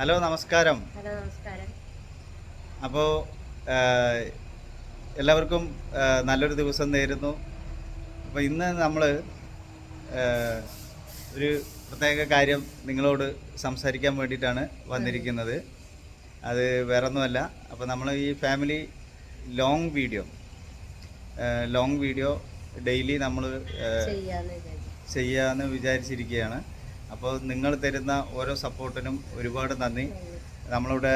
Hello നമസ്കാരം. Hello നമസ്കാരം. അപ്പോൾ എല്ലാവർക്കും നല്ലൊരു ദിവസം നേരുന്നു. അപ്പോൾ ഇന്ന് നമ്മൾ ഒരു പ്രത്യേക കാര്യം നിങ്ങളോട് സംസാരിക്കാൻ വേണ്ടിയിട്ടാണ് വന്നിരിക്കുന്നത്. അത് വേറൊന്നുമല്ല. അപ്പോൾ നമ്മൾ ഈ ഫാമിലി ലോങ് വീഡിയോ ഡെയിലി നമ്മൾ ചെയ്യാമെന്ന് വിചാരിച്ചിരിക്കുകയാണ്. അപ്പോൾ നിങ്ങൾ തരുന്ന ഓരോ സപ്പോർട്ടിനും ഒരുപാട് നന്ദി. നമ്മളുടെ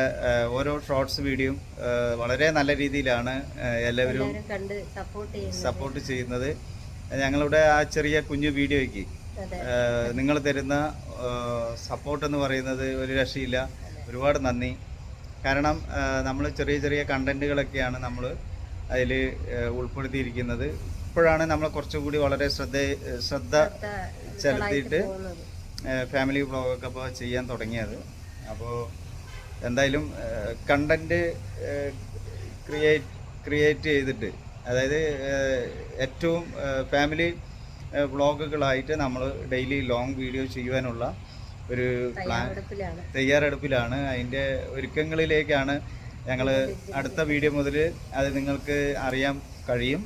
ഓരോ ഷോർട്സ് വീഡിയോയും വളരെ നല്ല രീതിയിലാണ് എല്ലാവരും സപ്പോർട്ട് ചെയ്യുന്നത്. ഞങ്ങളുടെ ആ ചെറിയ കുഞ്ഞു വീഡിയോയ്ക്ക് നിങ്ങൾ തരുന്ന സപ്പോർട്ടെന്ന് പറയുന്നത് ഒരു രക്ഷയില്ല. ഒരുപാട് നന്ദി. കാരണം നമ്മൾ ചെറിയ ചെറിയ കണ്ടൻറ്റുകളൊക്കെയാണ് നമ്മൾ അതിൽ ഉൾപ്പെടുത്തിയിരിക്കുന്നത്. ഇപ്പോഴാണ് നമ്മൾ കുറച്ചുകൂടി വളരെ ശ്രദ്ധ ചെലുത്തിയിട്ട് ഫാമിലി വ്ളോഗൊക്കെ ഇപ്പോൾ ചെയ്യാൻ തുടങ്ങിയത്. അപ്പോൾ എന്തായാലും കണ്ടൻറ്റ് ക്രിയേറ്റ് ചെയ്തിട്ട്, അതായത് ഏറ്റവും ഫാമിലി വ്ളോഗുകളായിട്ട് നമ്മൾ ഡെയിലി ലോങ് വീഡിയോ ചെയ്യുവാനുള്ള ഒരു തയ്യാറെടുപ്പിലാണ്. അതിൻ്റെ ഒരുക്കങ്ങളിലേക്കാണ് ഞങ്ങൾ. അടുത്ത വീഡിയോ മുതൽ അത് നിങ്ങൾക്ക് അറിയാൻ കഴിയും.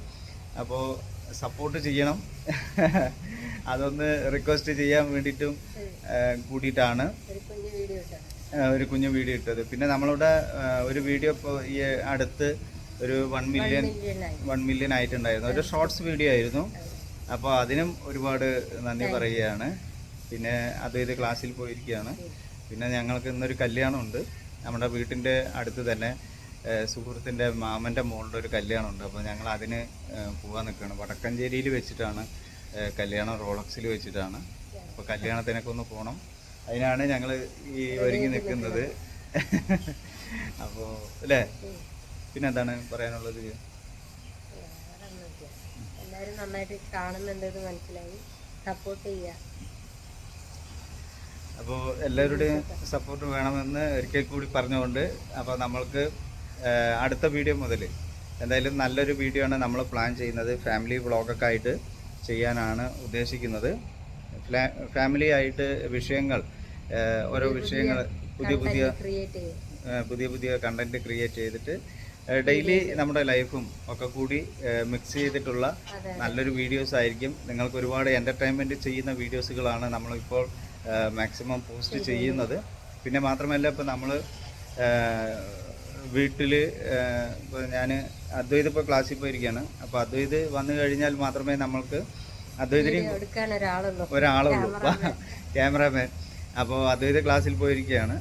അപ്പോൾ സപ്പോർട്ട് ചെയ്യണം. അതൊന്ന് റിക്വസ്റ്റ് ചെയ്യാൻ വേണ്ടിയിട്ടും കൂടിയിട്ടാണ് ഒരു കുഞ്ഞു വീഡിയോ ഇട്ടത്. പിന്നെ നമ്മളുടെ ഒരു വീഡിയോ ഇപ്പോൾ ഈ അടുത്ത് ഒരു 1 മില്യൺ ആയിട്ടുണ്ടായിരുന്നു. ഒരു ഷോർട്സ് വീഡിയോ ആയിരുന്നു. അപ്പോൾ അതിനും ഒരുപാട് നന്ദി പറയുകയാണ്. പിന്നെ ഇത് ക്ലാസ്സിൽ പോയിരിക്കുകയാണ്. പിന്നെ ഞങ്ങൾക്ക് ഇന്നൊരു കല്യാണമുണ്ട്. നമ്മുടെ വീട്ടിൻ്റെ അടുത്ത് തന്നെ സുഹൃത്തിൻ്റെ മാമൻ്റെ മോളുടെ ഒരു കല്യാണമുണ്ട്. അപ്പോൾ ഞങ്ങൾ അതിന് പോകാൻ നിൽക്കുകയാണ്. വടക്കഞ്ചേരിയിൽ വെച്ചിട്ടാണ് കല്യാണം, റോളക്സിൽ വെച്ചിട്ടാണ്. അപ്പോൾ കല്യാണത്തിനൊക്കെ ഒന്ന് പോകണം. അതിനാണ് ഞങ്ങൾ ഈ ഒരുങ്ങി നിൽക്കുന്നത്. അപ്പോൾ അല്ലേ, പിന്നെ എന്താണ് പറയാനുള്ളത്? എല്ലാവരും നന്നായിട്ട് കാണുന്നുണ്ടെന്ന് മനസ്സിലായി. സപ്പോർട്ട് ചെയ്യുക. അപ്പോൾ എല്ലാവരുടെയും സപ്പോർട്ട് വേണമെന്ന് ഒരിക്കൽ കൂടി പറഞ്ഞുകൊണ്ട്, അപ്പോൾ നമ്മൾക്ക് അടുത്ത വീഡിയോ മുതൽ എന്തായാലും നല്ലൊരു വീഡിയോ ആണ് നമ്മൾ പ്ലാൻ ചെയ്യുന്നത്. ഫാമിലി വ്ളോഗൊക്കെ ആയിട്ട് ചെയ്യാനാണ് ഉദ്ദേശിക്കുന്നത്. ഫാമിലി ആയിട്ട് വിഷയങ്ങൾ, ഓരോ വിഷയങ്ങൾ പുതിയ കണ്ടൻറ്റ് ക്രിയേറ്റ് ചെയ്തിട്ട് ഡെയിലി നമ്മുടെ ലൈഫും ഒക്കെ കൂടി മിക്സ് ചെയ്തിട്ടുള്ള നല്ലൊരു വീഡിയോസ് ആയിരിക്കും. നിങ്ങൾക്ക് ഒരുപാട് എൻ്റർടൈൻമെൻറ്റ് ചെയ്യുന്ന വീഡിയോസുകളാണ് നമ്മളിപ്പോൾ മാക്സിമം പോസ്റ്റ് ചെയ്യുന്നത്. പിന്നെ മാത്രമല്ല, ഇപ്പോൾ നമ്മൾ വീട്ടിൽ ഇപ്പോൾ ഞാൻ അദ്വൈത് ഇപ്പോൾ ക്ലാസ്സിൽ പോയിരിക്കുകയാണ്. അപ്പോൾ അദ്വൈത് വന്നു കഴിഞ്ഞാൽ മാത്രമേ നമ്മൾക്ക് അദ്വൈതിന് ഒരാളുള്ളൂ, ക്യാമറാമാൻ. അപ്പോൾ അദ്വൈത് ക്ലാസ്സിൽ പോയിരിക്കുകയാണ്.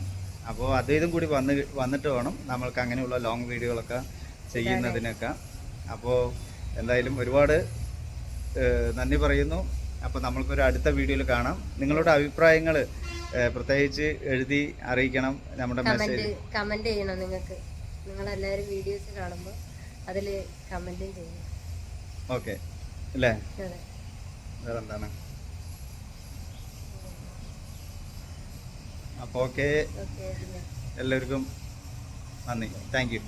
അപ്പോൾ അദ്വൈതും കൂടി വന്നിട്ട് വേണം നമ്മൾക്ക് അങ്ങനെയുള്ള ലോങ് വീഡിയോകളൊക്കെ ചെയ്യുന്നതിനൊക്കെ. അപ്പോൾ എന്തായാലും ഒരുപാട് നന്ദി പറയുന്നു. അപ്പോൾ നമ്മൾക്കൊരു അടുത്ത വീഡിയോയിൽ കാണാം. നിങ്ങളുടെ അഭിപ്രായങ്ങൾ പ്രത്യേകിച്ച് എഴുതി അറിയിക്കണം. നമ്മുടെ മെസ്സേജ് കമൻറ്റ് ചെയ്യണം. നിങ്ങളെല്ലാവരും വീഡിയോസ് കാണുമ്പോൾ അതിൽ കമൻറ്റും ചെയ്യണം. ഓക്കെ അല്ലേ? വേറെ എന്താണ്? അപ്പോൾ ഓക്കെ, എല്ലാവർക്കും നന്ദി. Thank you.